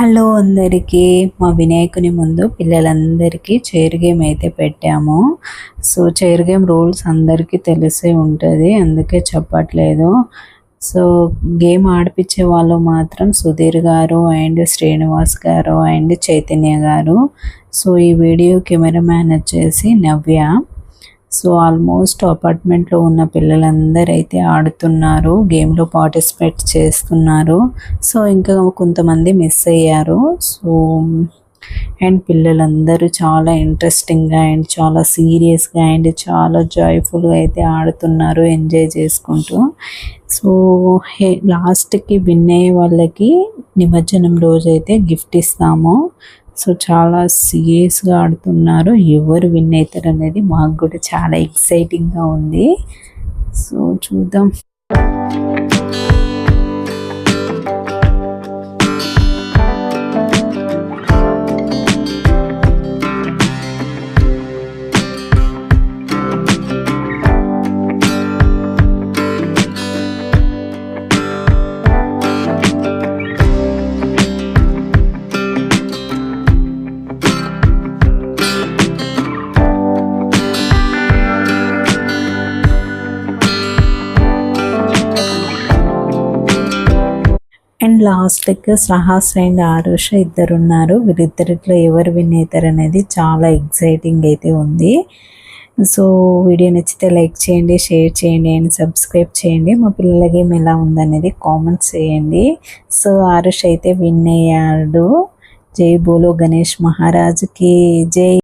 Hello అందరికీ, మా వినాయకుని ముందు పిల్లలందరికీ చైర్ గేమ్ అయితే పెట్టాము. సో చైర్ గేమ్ రూల్స్ అందరికీ తెలిసే ఉంటుంది, అందుకే చెప్పట్లేదు. సో గేమ్ ఆడిపించే వాళ్ళు మాత్రం సుధీర్ గారు అండ్ శ్రీనివాస్ గారు అండ్ చైతన్య గారు. సో ఈ వీడియో కెమెరామ్యాన్ వచ్చేసి నవ్య. సో ఆల్మోస్ట్ అపార్ట్మెంట్లో ఉన్న పిల్లలందరూ అయితే ఆడుతున్నారు, గేమ్లో పార్టిసిపేట్ చేస్తున్నారు. సో ఇంకా కొంతమంది మిస్ అయ్యారు. సో అండ్ పిల్లలందరూ చాలా ఇంట్రెస్టింగ్గా అండ్ చాలా సీరియస్గా అండ్ చాలా జాయ్ఫుల్గా అయితే ఆడుతున్నారు, ఎంజాయ్ చేసుకుంటూ. సో లాస్ట్కి విన్ అయ్యే వాళ్ళకి నిమజ్జనం రోజైతే గిఫ్ట్ ఇస్తాము. సో చాలా సీరియస్గా ఆడుతున్నారు, ఎవరు విన్ అవుతారు అనేది మాకు కూడా చాలా ఎక్సైటింగ్గా ఉంది. సో చూద్దాం. అండ్ లాస్ట్కి సహాస్ అండ్ ఆరుష ఇద్దరు ఉన్నారు. వీరిద్దరిలో ఎవరు విన్ అవుతారు అనేది చాలా ఎక్సైటింగ్ అయితే ఉంది. సో వీడియో నచ్చితే లైక్ చేయండి, షేర్ చేయండి అండ్ సబ్స్క్రైబ్ చేయండి. మా పిల్లల గేమ్ ఎలా ఉందనేది కామెంట్స్ చేయండి. సో ఆరుష్ అయితే విన్ అయ్యాడు. జై బోలో గణేష్ మహారాజ్కి జై.